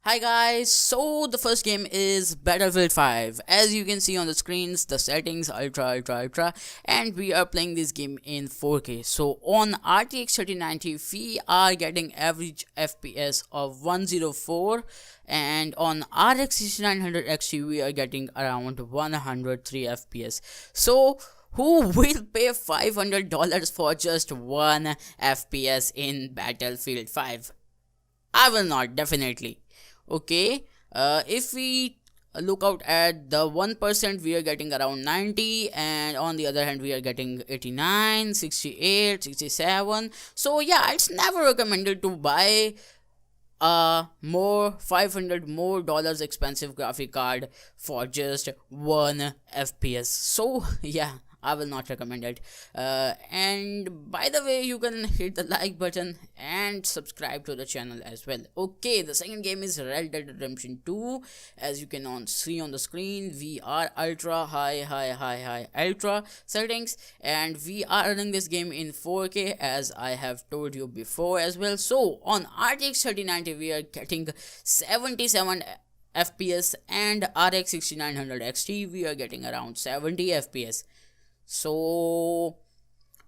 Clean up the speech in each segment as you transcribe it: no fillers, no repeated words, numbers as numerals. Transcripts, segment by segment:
Hi guys, so the first game is Battlefield 5. As you can see on the screens, the settings ultra, and we are playing this game in 4K. So on RTX 3090 we are getting average FPS of 104, and on RX 6900 XT we are getting around 103 FPS. So who will pay $500 for just 1 FPS in Battlefield 5? I will not, definitely. Okay, if we look out at the 1%, we are getting around 90, and on the other hand we are getting 89, 68, 67. So yeah, it's never recommended to buy more 500 more dollars expensive graphic card for just 1 FPS. So yeah, I will not recommend it. And by the way, you can hit the like button and subscribe to the channel as well. Okay, the second game is Red Dead Redemption 2. As you can see on the screen, we are ultra high ultra settings, and we are running this game in 4K as I have told you before as well. So on RTX 3090 we are getting 77 FPS, and RX 6900 XT we are getting around 70 FPS. So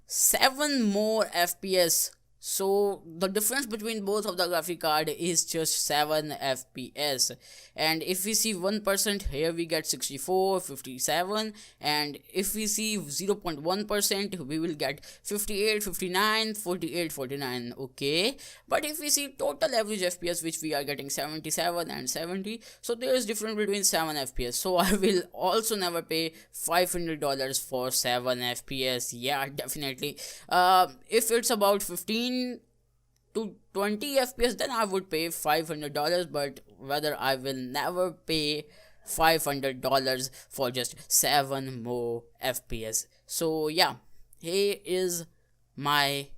7 more FPS. So the difference between both of the graphic card is just 7 FPS. And if we see 1%, here we get 64, 57, and if we see 0.1%, we will get 58, 59, 48, 49. Okay, but if we see total average FPS, which we are getting 77 and 70, so there is difference between 7 FPS. So I will also never pay $500 for 7 FPS. Yeah, definitely. If it's about 15 to 20 FPS, then I would pay $500, but whether I will never pay $500 for just 7 more FPS. So yeah, here is my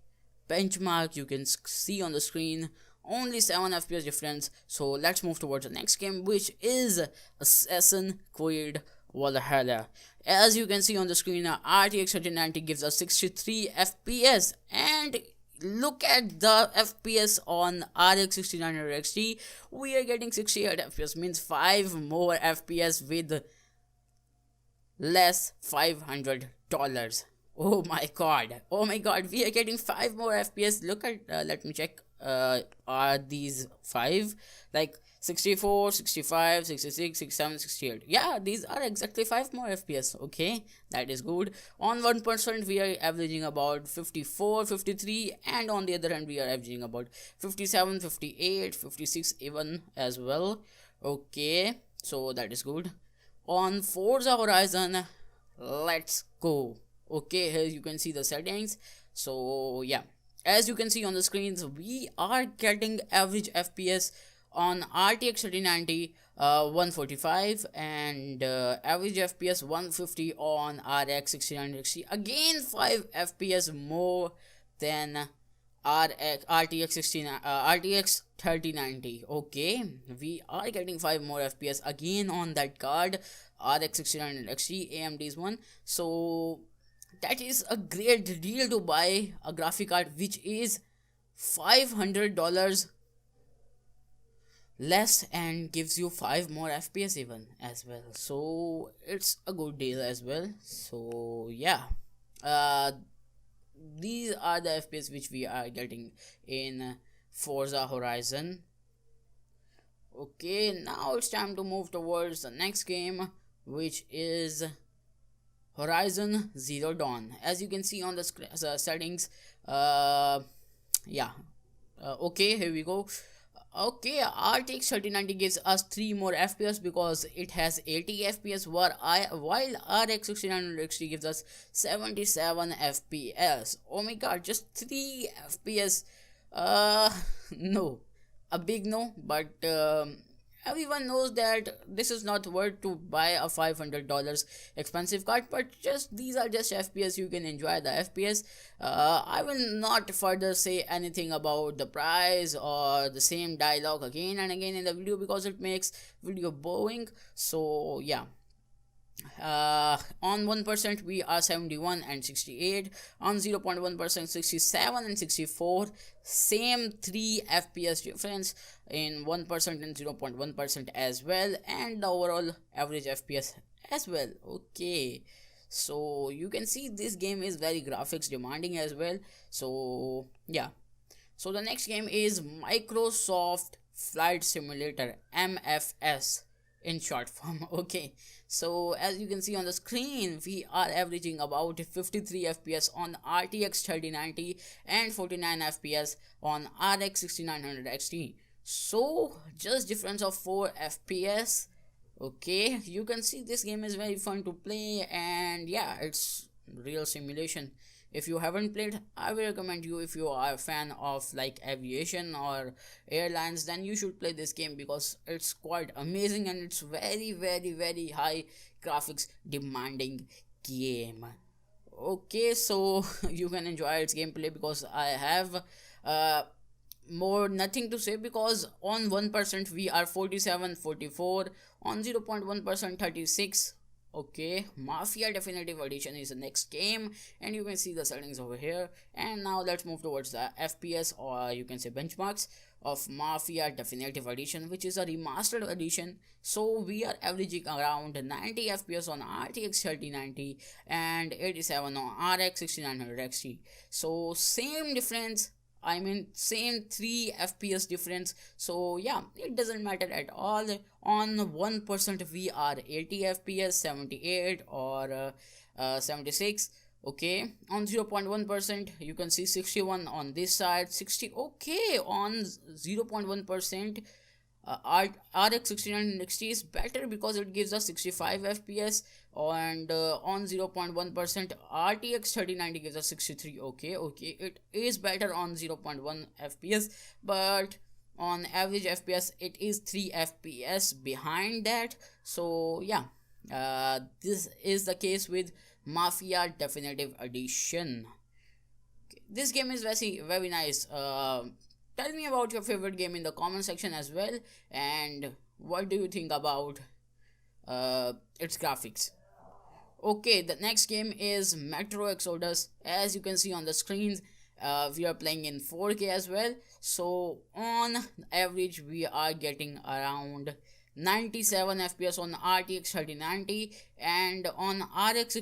benchmark. You can see on the screen only 7 FPS difference. So let's move towards the next game, which is Assassin's Creed Valhalla. As you can see on the screen, RTX 3090 gives us 63 FPS, and look at the FPS on RX 6900 XT. We are getting 68 FPS, means 5 more FPS with less $500. Oh my god, we are getting 5 more FPS. Look at, let me check, are these 5 like 64, 65, 66, 67, 68? Yeah, these are exactly 5 more FPS. Okay, that is good. On 1% we are averaging about 54, 53, and on the other hand we are averaging about 57, 58, 56 even as well. Okay, so that is good. On Forza Horizon, let's go. Okay, here you can see the settings. So yeah, as you can see on the screens, we are getting average FPS on RTX 3090 145, and average FPS 150 on RX 6960. Again 5 FPS more than RTX 3090. Okay, we are getting 5 more FPS again on that card, RX 6900 XT, AMD's one. So that is a great deal to buy a graphic card which is $500 less and gives you 5 more FPS even as well. So it's a good deal as well. So yeah, these are the FPS which we are getting in Forza Horizon. Okay, now it's time to move towards the next game, which is Horizon Zero Dawn. As you can see on the settings, yeah, okay, here we go. Okay, RTX 3090 gives us 3 more FPS because it has 80 FPS, while RX 6900 XT gives us 77 FPS. Oh my god, just 3 FPS. No, a big no, but everyone knows that this is not worth to buy a $500 expensive card, but just these are just FPS. You can enjoy the FPS. I will not further say anything about the price or the same dialogue again and again in the video because it makes video boring. So yeah, On 1% we are 71 and 68, on 0.1% 67 and 64, same 3 fps difference in 1% and 0.1% as well, and the overall average fps as well. Okay, so you can see this game is very graphics demanding as well. So yeah, so the next game is Microsoft Flight Simulator, MFS in short form. Okay, so as you can see on the screen, we are averaging about 53 fps on RTX 3090 and 49 fps on RX 6900 XT. So just difference of 4 fps. Okay, you can see this game is very fun to play, and yeah, it's real simulation. If you haven't played, I will recommend you. If you are a fan of like aviation or airlines, then you should play this game because it's quite amazing and it's very high graphics demanding game. Okay, so you can enjoy its gameplay because I have uh more nothing to say, because on 1% we are 47 44, on 0.1% 36. Okay, Mafia Definitive Edition is the next game, and you can see the settings over here. And now let's move towards the fps, or you can say benchmarks of Mafia Definitive Edition, which is a remastered edition. So we are averaging around 90 fps on RTX 3090 and 87 on RX 6900 XT. So same difference, I mean same 3 fps difference. So yeah, it doesn't matter at all. On 1% we are 80 fps, 78 or 76. Okay, on 0.1% you can see 61 on this side, 60. Okay, on 0.1% RX 6960 is better because it gives us 65 fps, and on 0.1% RTX 3090 gives us 63. Okay, it is better on 0.1 fps, but on average fps it is 3 fps behind that. So yeah, this is the case with Mafia Definitive Edition. This game is very nice. Tell me about your favorite game in the comment section as well, and what do you think about its graphics. Okay, the next game is Metro Exodus. As you can see on the screens, we are playing in 4K as well. So on average we are getting around 97 fps on RTX 3090, and on RX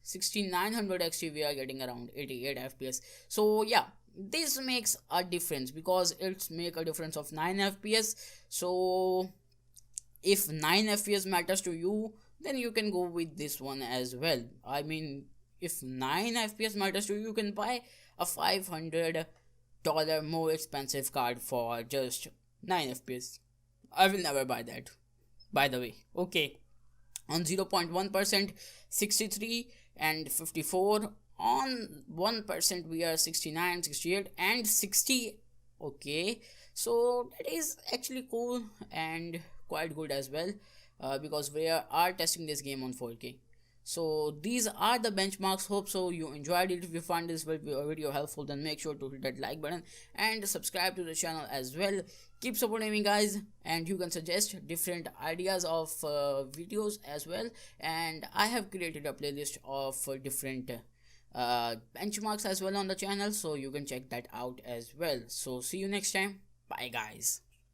6900 XT we are getting around 88 fps. So yeah, this makes a difference because it's make a difference of 9 fps. So if 9 fps matters to you, then you can go with this one as well. I mean, if 9 fps matters to you, you can buy a $500 more expensive card for just 9 fps. I will never buy that, by the way. Okay, on 0.1% 63 and 54, on 1% we are 69, 68 and 60. Okay, so that is actually cool and quite good as well, because we are testing this game on 4K. So these are the benchmarks. Hope so you enjoyed it. If you find this video helpful, then make sure to hit that like button and subscribe to the channel as well. Keep supporting me guys, and you can suggest different ideas of videos as well, and I have created a playlist of different benchmarks as well on the channel, so you can check that out as well. So see you next time. Bye guys.